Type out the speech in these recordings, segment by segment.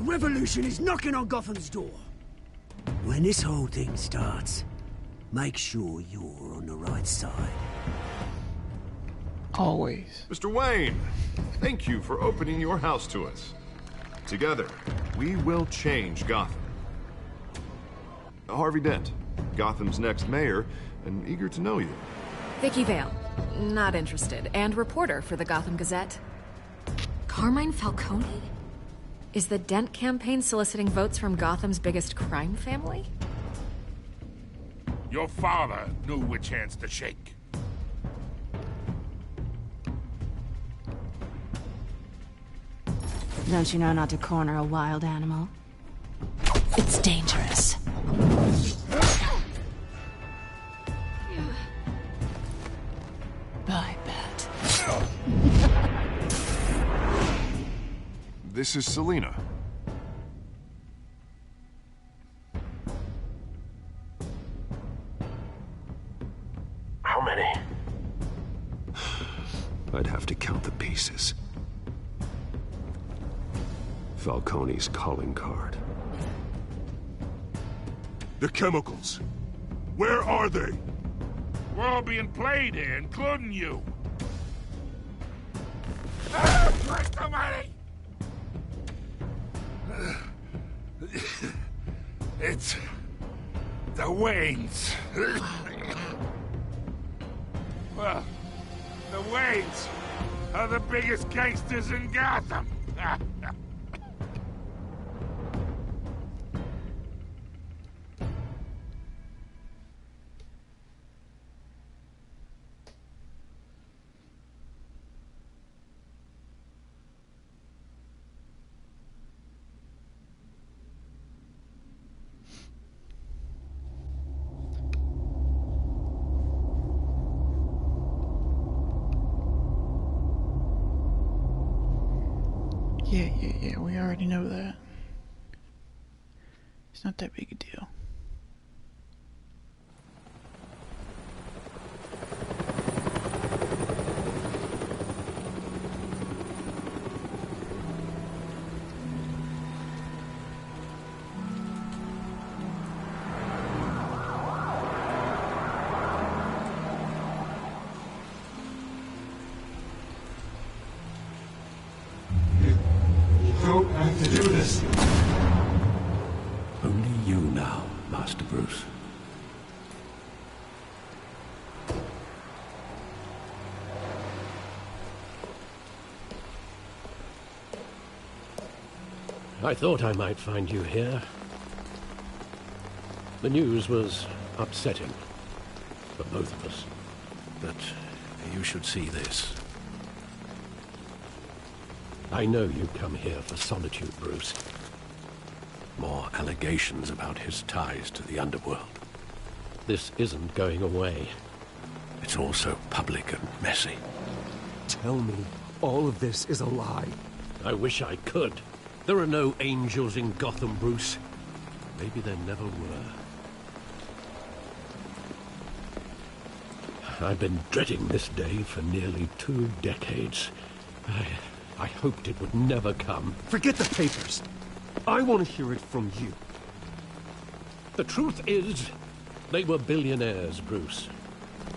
revolution is knocking on Gotham's door. When this whole thing starts, make sure you're on the right side. Always. Mr. Wayne, thank you for opening your house to us. Together, we will change Gotham. Harvey Dent, Gotham's next mayor, and eager to know you. Vicky Vale, not interested, and reporter for the Gotham Gazette. Carmine Falcone? Is the Dent campaign soliciting votes from Gotham's biggest crime family? Your father knew which hands to shake. Don't you know not to corner a wild animal? It's dangerous. I bet. This is Selina. How many? I'd have to count the pieces. Falcone's calling card. The chemicals. Where are they? We're all being played here, including you. Where's the money? It's the Waynes. Well, the Waynes are the biggest gangsters in Gotham. Yeah, we already know that. It's not that big a deal. Don't have to do this. Only you now, Master Bruce. I thought I might find you here. The news was upsetting for both of us. But you should see this. I know you come here for solitude, Bruce. More allegations about his ties to the underworld. This isn't going away. It's also public and messy. Tell me all of this is a lie. I wish I could. There are no angels in Gotham, Bruce. Maybe there never were. I've been dreading this day for nearly 2 decades. I hoped it would never come. Forget the papers. I want to hear it from you. The truth is, they were billionaires, Bruce.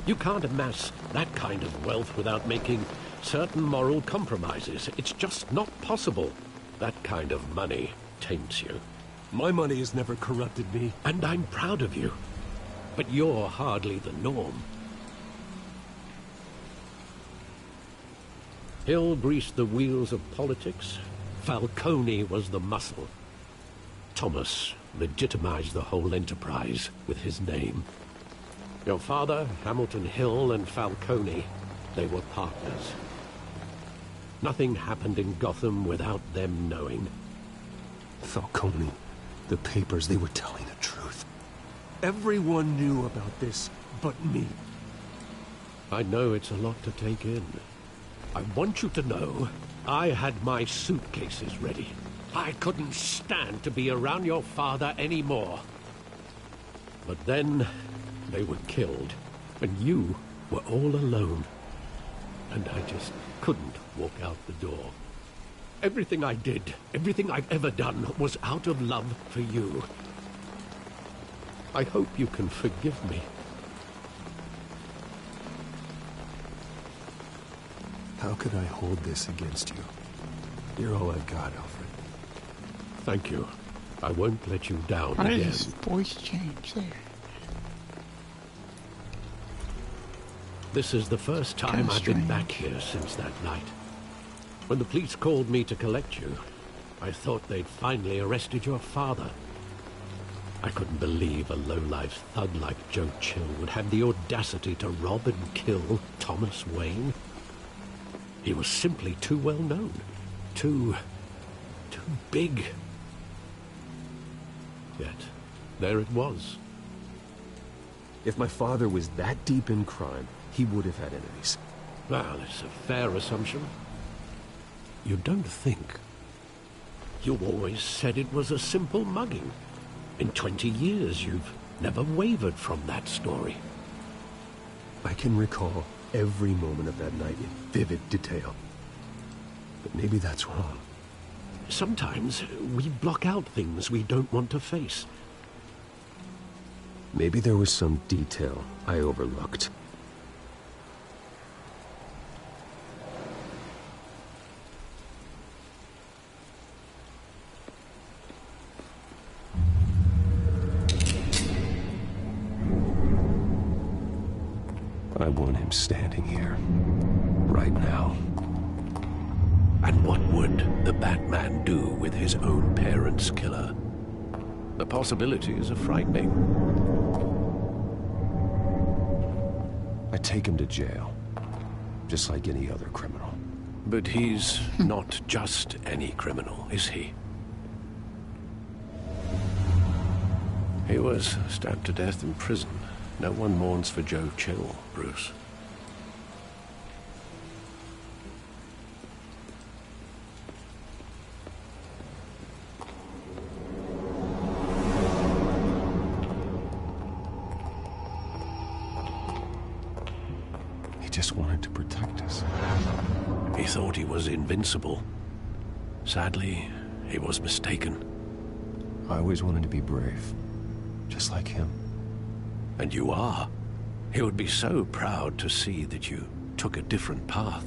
You can't amass that kind of wealth without making certain moral compromises. It's just not possible. That kind of money taints you. My money has never corrupted me. And I'm proud of you. But you're hardly the norm. Hill greased the wheels of politics. Falcone was the muscle. Thomas legitimized the whole enterprise with his name. Your father, Hamilton Hill, and Falcone, they were partners. Nothing happened in Gotham without them knowing. Falcone, the papers, they were telling the truth. Everyone knew about this but me. I know it's a lot to take in. I want you to know, I had my suitcases ready. I couldn't stand to be around your father anymore. But then, they were killed, and you were all alone. And I just couldn't walk out the door. Everything I did, everything I've ever done, was out of love for you. I hope you can forgive me. How could I hold this against you? You're all I've got, Alfred. Thank you. I won't let you down Why did again. his voice change there? This is the first time Kinda I've been strange. back here since that night. When the police called me to collect you, I thought they'd finally arrested your father. I couldn't believe a low-life thug like Joe Chill would have the audacity to rob and kill Thomas Wayne. He was simply too well known. Too big. Yet, there it was. If my father was that deep in crime, he would have had enemies. Well, it's a fair assumption. You don't think. You always said it was a simple mugging. In 20 years, you've never wavered from that story. I can recall every moment of that night in vivid detail. But maybe that's wrong. Sometimes we block out things we don't want to face. Maybe there was some detail I overlooked. I want him standing here, right now. And what would the Batman do with his own parents' killer? The possibilities are frightening. I take him to jail, just like any other criminal. But he's not just any criminal, is he? He was stabbed to death in prison. No one mourns for Joe Chill, Bruce. He just wanted to protect us. He thought he was invincible. Sadly, he was mistaken. I always wanted to be brave, just like him. And you are. He would be so proud to see that you took a different path.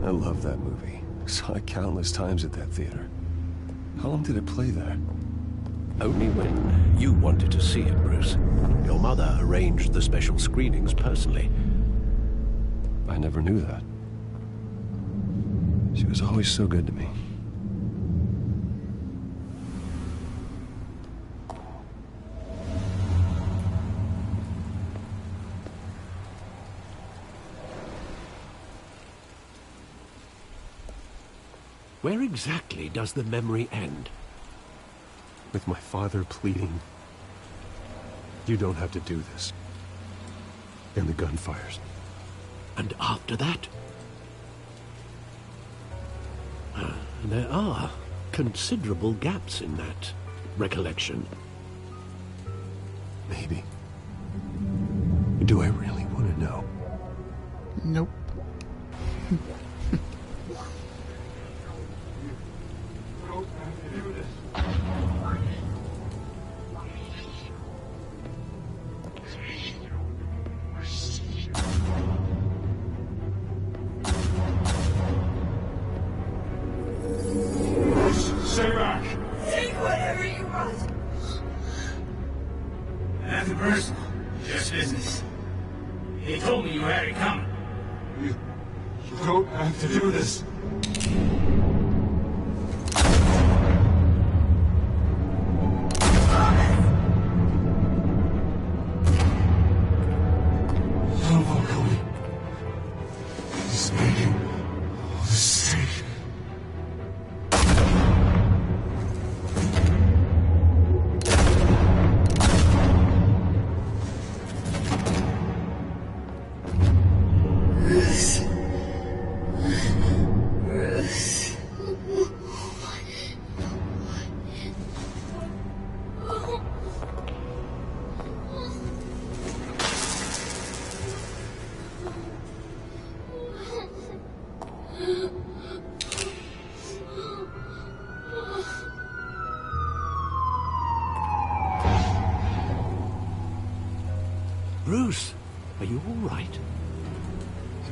I love that movie. Saw it countless times at that theater. How long did it play there? Only when you wanted to see it, Bruce. Your mother arranged the special screenings personally. I never knew that. She was always so good to me. Where exactly does the memory end? With my father pleading, "You don't have to do this." And the gun fires. And after that? There are considerable gaps in that recollection. Maybe. Do I really want to know? Nope. Stay back! Take whatever you want. Nothing personal, just business. He told me you had it coming. You don't have to do this. Don't follow me. He's making a mistake.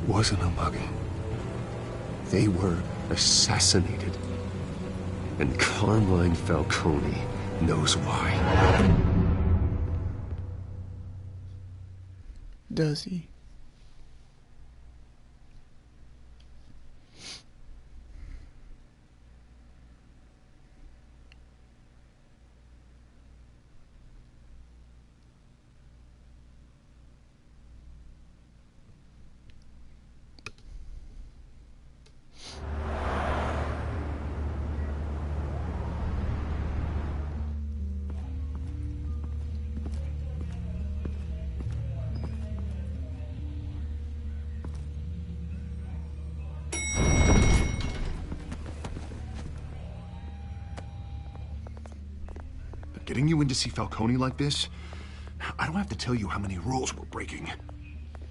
wasn't a mugging. They were assassinated. And Carmine Falcone knows why. Does he? Getting you in to see Falcone like this, I don't have to tell you how many rules we're breaking.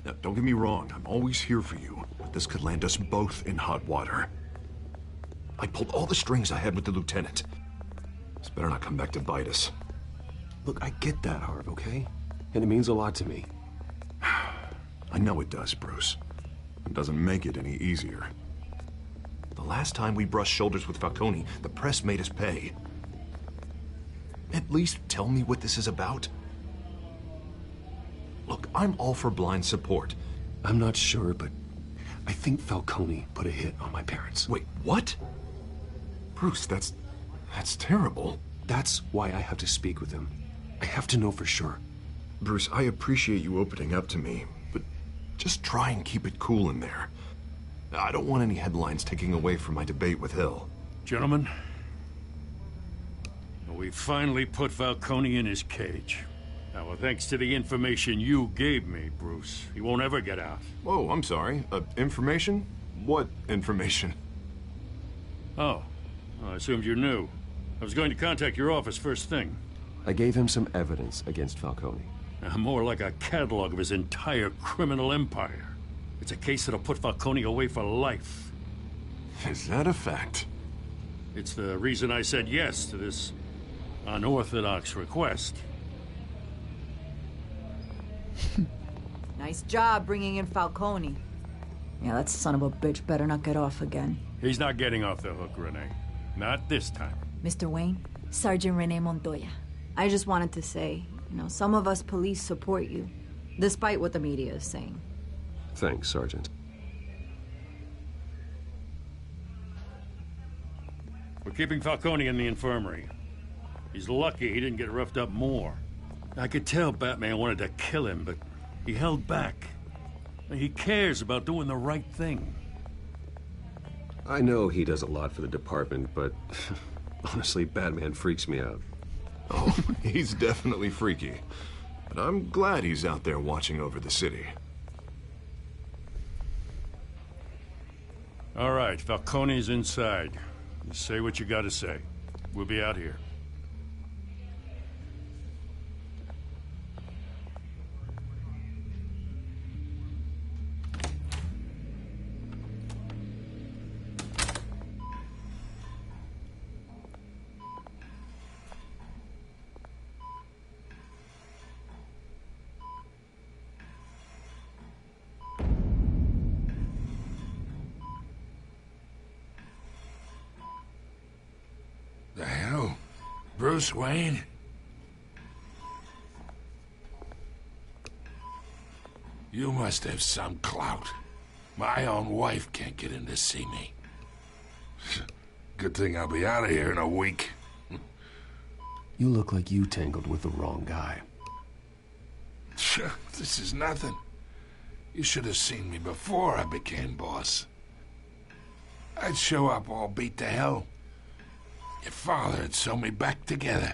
Now, don't get me wrong, I'm always here for you, but this could land us both in hot water. I pulled all the strings I had with the lieutenant. This better not come back to bite us. Look, I get that, Harv, okay? And it means a lot to me. I know it does, Bruce. It doesn't make it any easier. The last time we brushed shoulders with Falcone, the press made us pay. At least tell me what this is about. Look, I'm all for blind support. I'm not sure, but I think Falcone put a hit on my parents. Wait, what? Bruce, that's terrible. That's why I have to speak with him. I have to know for sure. Bruce, I appreciate you opening up to me, but just try and keep it cool in there. I don't want any headlines taking away from my debate with Hill. Gentlemen, we finally put Falcone in his cage. Now, well, thanks to the information you gave me, Bruce, he won't ever get out. Whoa, I'm sorry. Information? What information? Oh, I assumed you knew. I was going to contact your office first thing. I gave him some evidence against Falcone. More like a catalog of his entire criminal empire. It's a case that'll put Falcone away for life. Is that a fact? It's the reason I said yes to this unorthodox request. Nice job bringing in Falcone. Yeah, that son of a bitch better not get off again. He's not getting off the hook, Renee. Not this time. Mr. Wayne, Sergeant Renee Montoya. I just wanted to say, some of us police support you, despite what the media is saying. Thanks, Sergeant. We're keeping Falcone in the infirmary. He's lucky he didn't get roughed up more. I could tell Batman wanted to kill him, but he held back. He cares about doing the right thing. I know he does a lot for the department, but honestly, Batman freaks me out. Oh, he's definitely freaky. But I'm glad he's out there watching over the city. All right, Falcone's inside. You say what you gotta say. We'll be out here. The hell? Bruce Wayne? You must have some clout. My own wife can't get in to see me. Good thing I'll be out of here in a week. You look like you tangled with the wrong guy. This is nothing. You should have seen me before I became boss. I'd show up all beat to hell. Your father had sew me back together.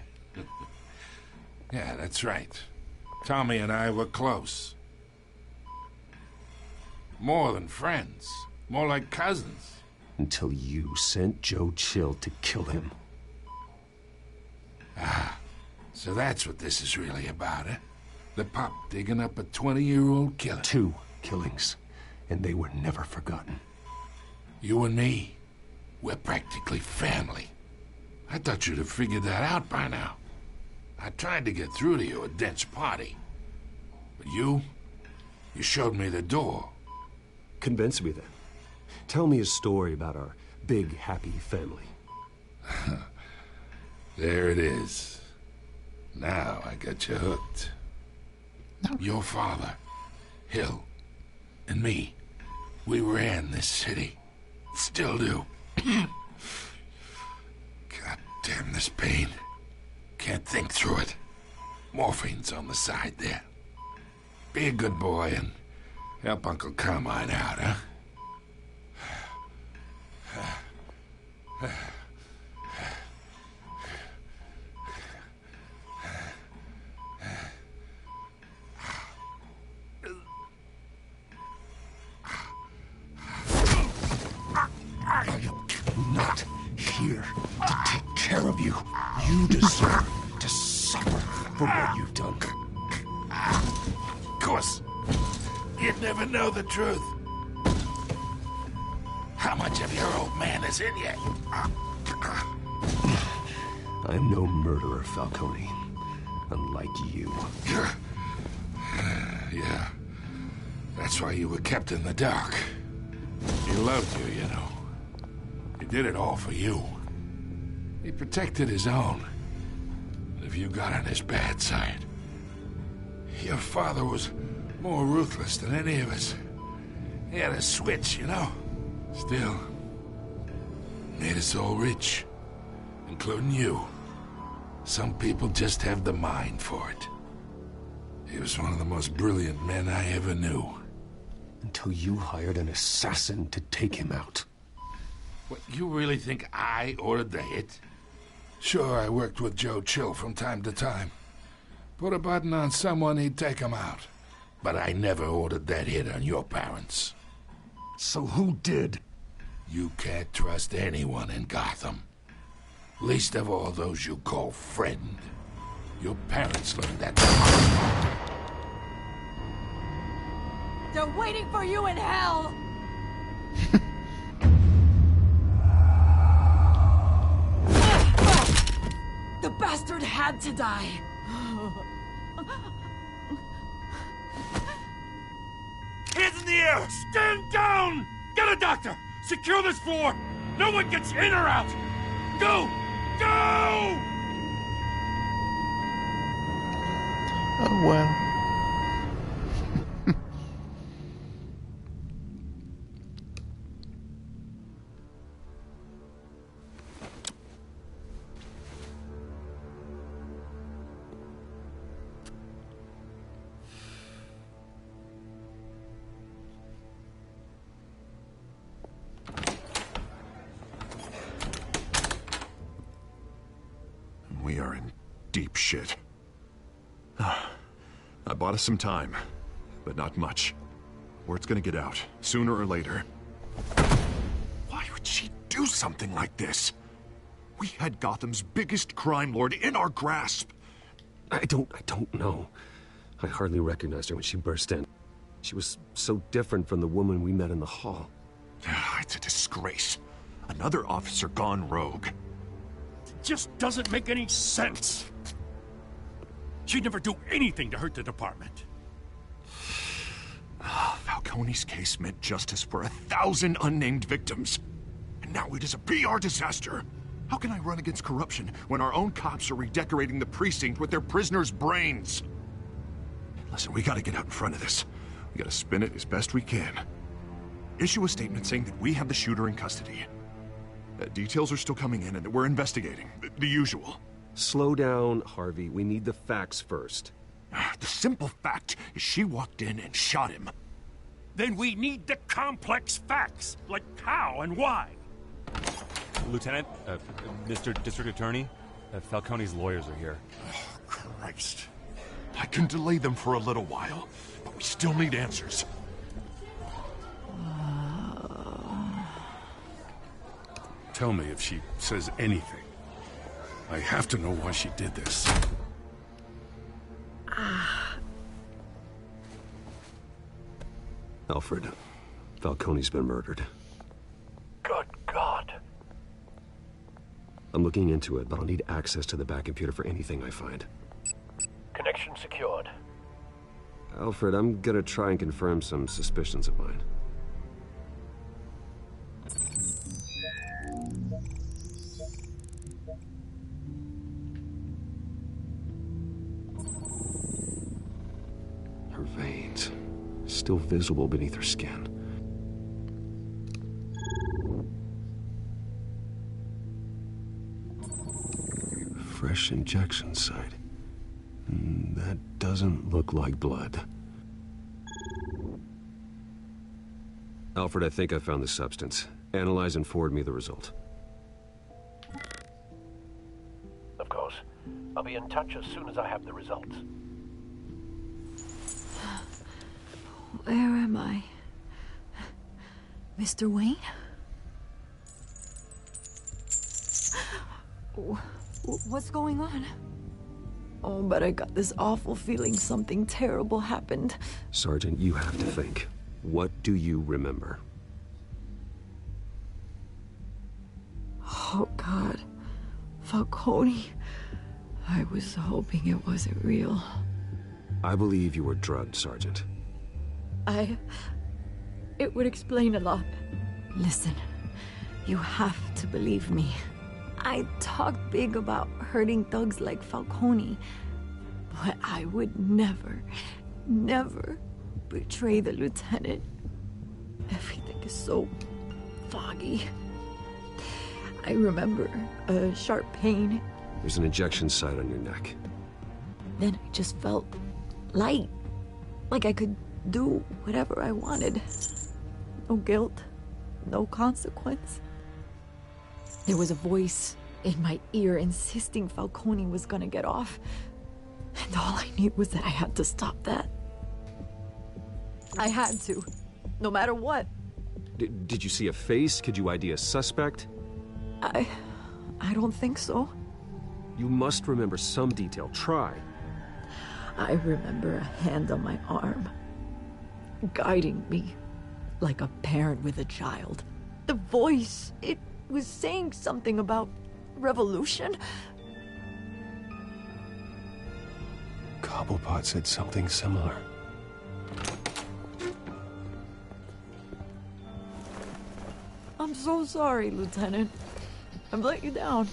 Yeah, that's right. Tommy and I were close. More than friends. More like cousins. Until you sent Joe Chill to kill him. Ah, so that's what this is really about, eh? The pup digging up a 20-year-old killer. 2 killings, and they were never forgotten. You and me, we're practically family. I thought you'd have figured that out by now. I tried to get through to you at Dent's party. But you showed me the door. Convince me then. Tell me a story about our big, happy family. There it is. Now I got you hooked. No. Your father, Hill, and me, we ran this city. Still do. God damn this pain. Can't think through it. Morphine's on the side there. Be a good boy and help Uncle Carmine out, huh? I'm not here to take care of you. You deserve to suffer for what you've done. Of course. You'd never know the truth. How much of your old man is in you? I'm no murderer, Falcone. Unlike you. Yeah. That's why you were kept in the dark. He loved you, you know. He did it all for you. He protected his own. If you got on his bad side. Your father was more ruthless than any of us. He had a switch, you know. Still, made us all rich, including you. Some people just have the mind for it. He was one of the most brilliant men I ever knew. Until you hired an assassin to take him out. What, you really think I ordered the hit? Sure, I worked with Joe Chill from time to time. Put a button on someone, he'd take him out. But I never ordered that hit on your parents. So who did? You can't trust anyone in Gotham. Least of all those you call friend. Your parents learned that. They're waiting for you in hell! The bastard had to die. Hands in the air! Stand down! Get a doctor! Secure this floor! No one gets in or out! Go! Go! Oh, well. We are in deep shit. I bought us some time, but not much. Word's gonna get out, sooner or later. Why would she do something like this? We had Gotham's biggest crime lord in our grasp. I don't know. I hardly recognized her when she burst in. She was so different from the woman we met in the hall. It's a disgrace. Another officer gone rogue. Just doesn't make any sense. She'd never do anything to hurt the department. Falcone's case meant justice for 1,000 unnamed victims. And now it is a PR disaster. How can I run against corruption when our own cops are redecorating the precinct with their prisoners' brains? Listen, we gotta get out in front of this. We gotta spin it as best we can. Issue a statement saying that we have the shooter in custody. Details are still coming in and that we're investigating. The usual. Slow down, Harvey. We need the facts first. The simple fact is she walked in and shot him. Then we need the complex facts, like how and why. Lieutenant, Mr. District Attorney, Falcone's lawyers are here. Oh, Christ. I can delay them for a little while, but we still need answers. Tell me if she says anything. I have to know why she did this. Alfred, Falcone's been murdered. Good God. I'm looking into it, but I'll need access to the back computer for anything I find. Connection secured. Alfred, I'm gonna try and confirm some suspicions of mine. still visible beneath her skin. Fresh injection site. That doesn't look like blood. Alfred, I think I found the substance. Analyze and forward me the result. Of course. I'll be in touch as soon as I have the results. Where am I? Mr. Wayne? What's going on? Oh, but I got this awful feeling something terrible happened. Sergeant, you have to think. What do you remember? Oh, God. Falcone. I was hoping it wasn't real. I believe you were drugged, Sergeant. It would explain a lot. Listen, you have to believe me. I talked big about hurting thugs like Falcone, but I would never, never betray the lieutenant. Everything is so foggy. I remember a sharp pain. There's an injection site on your neck. Then I just felt light, like I could do whatever I wanted. No guilt, no consequence. There was a voice in my ear insisting Falcone was gonna get off. And all I knew was that I had to stop that. I had to, no matter what. Did you see a face? Could you ID a suspect? I don't think so. You must remember some detail. Try. I remember a hand on my arm, guiding me like a parent with a child. The voice, it was saying something about revolution. Cobblepot said something similar. I'm so sorry, Lieutenant. I've let you down.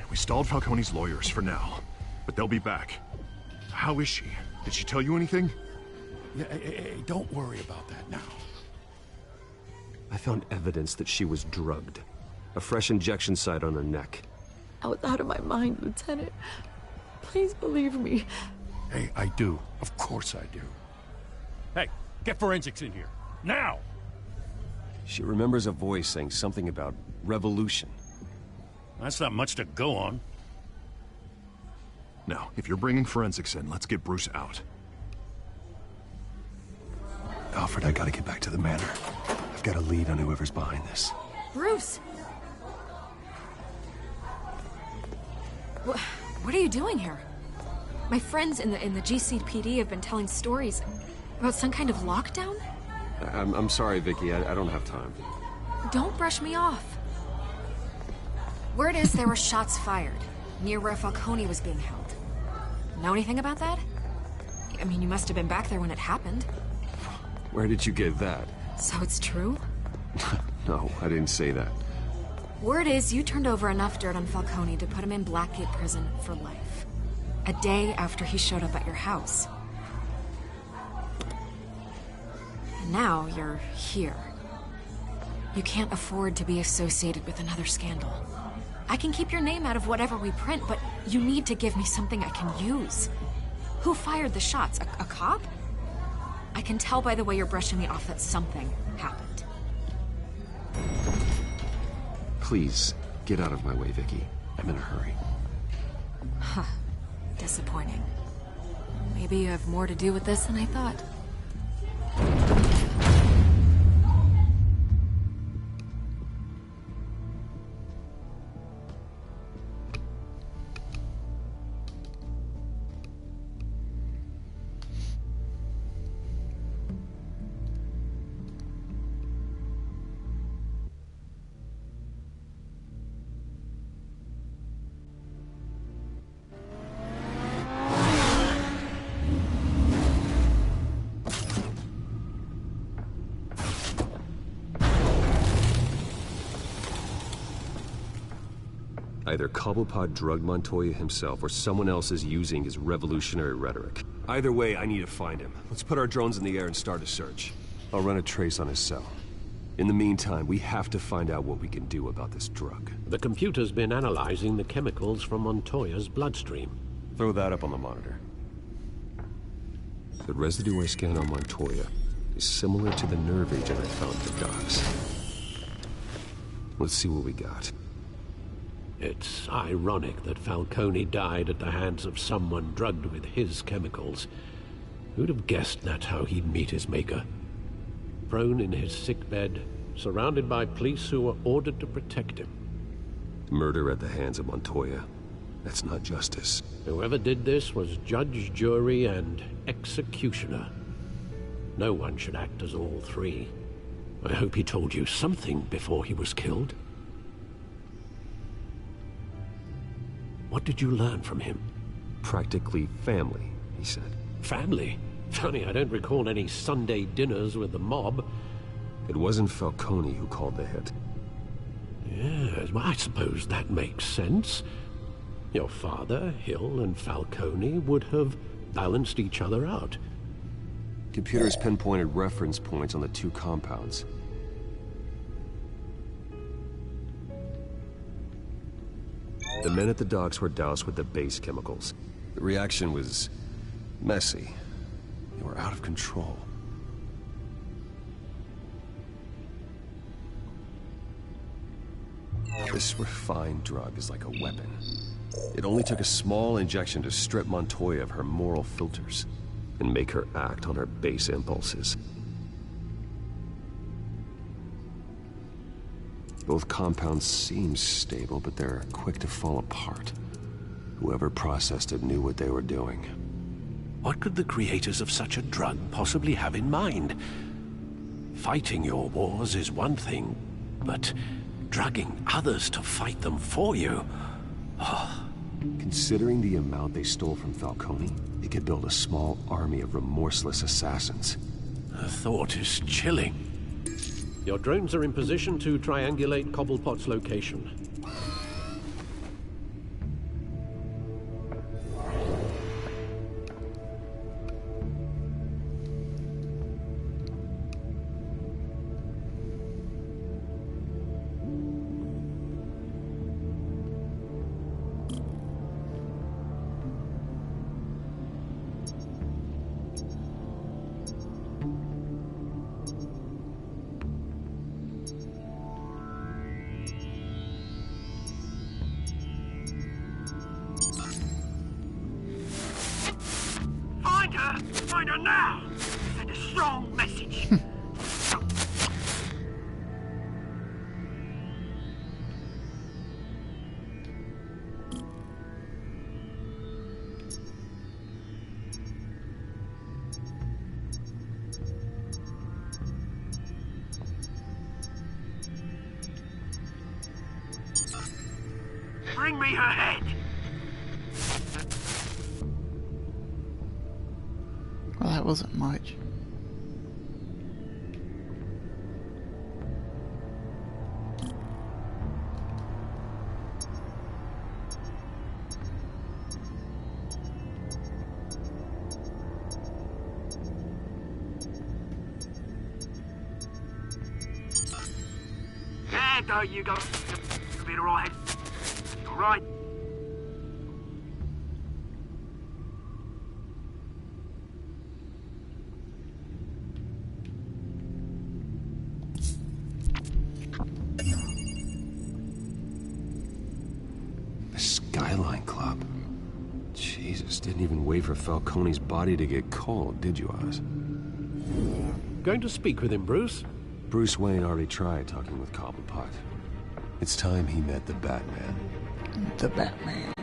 We stalled Falcone's lawyers for now, but they'll be back. How is she? Did she tell you anything? Yeah, hey, don't worry about that now. I found evidence that she was drugged. A fresh injection site on her neck. I was out of my mind, Lieutenant. Please believe me. Hey, I do. Of course I do. Hey, get forensics in here. Now! She remembers a voice saying something about revolution. That's not much to go on. Now, if you're bringing forensics in, let's get Bruce out. Alfred, I gotta get back to the manor. I've got a lead on whoever's behind this. Bruce! What are you doing here? My friends in the GCPD have been telling stories about some kind of lockdown? I'm sorry, Vicky. I don't have time. Don't brush me off. Word is there were shots fired near where Falcone was being held. Know anything about that? I mean, you must have been back there when it happened. Where did you get that? So it's true? No, I didn't say that. Word is you turned over enough dirt on Falcone to put him in Blackgate Prison for life. A day after he showed up at your house. And now you're here. You can't afford to be associated with another scandal. I can keep your name out of whatever we print, but you need to give me something I can use. Who fired the shots? A cop? I can tell by the way you're brushing me off that something happened. Please, get out of my way, Vicky. I'm in a hurry. Huh. Disappointing. Maybe you have more to do with this than I thought. Either Cobblepot drugged Montoya himself, or someone else is using his revolutionary rhetoric. Either way, I need to find him. Let's put our drones in the air and start a search. I'll run a trace on his cell. In the meantime, we have to find out what we can do about this drug. The computer's been analyzing the chemicals from Montoya's bloodstream. Throw that up on the monitor. The residue I scanned on Montoya is similar to the nerve agent I found at the docks. Let's see what we got. It's ironic that Falcone died at the hands of someone drugged with his chemicals. Who'd have guessed that's how he'd meet his maker? Prone in his sickbed, surrounded by police who were ordered to protect him. Murder at the hands of Montoya. That's not justice. Whoever did this was judge, jury, and executioner. No one should act as all three. I hope he told you something before he was killed. What did you learn from him? Practically family, he said. Family? Funny, I don't recall any Sunday dinners with the mob. It wasn't Falcone who called the hit. Yes, well, I suppose that makes sense. Your father, Hill, and Falcone would have balanced each other out. Computers pinpointed reference points on the two compounds. The men at the docks were doused with the base chemicals. The reaction was messy. They were out of control. This refined drug is like a weapon. It only took a small injection to strip Montoya of her moral filters and make her act on her base impulses. Both compounds seem stable, but they're quick to fall apart. Whoever processed it knew what they were doing. What could the creators of such a drug possibly have in mind? Fighting your wars is one thing, but drugging others to fight them for you? Oh. Considering the amount they stole from Falcone, they could build a small army of remorseless assassins. The thought is chilling. Your drones are in position to triangulate Cobblepot's location. Find her now! Send a strong message. Bring me her head! Well, that wasn't much. Yeah, don't you go. You'll be alright. Alright. Skyline Club. Jesus, didn't even wait for Falcone's body to get cold, did you, Oz? Going to speak with him, Bruce? Bruce Wayne already tried talking with Cobblepot. It's time he met the Batman. The Batman.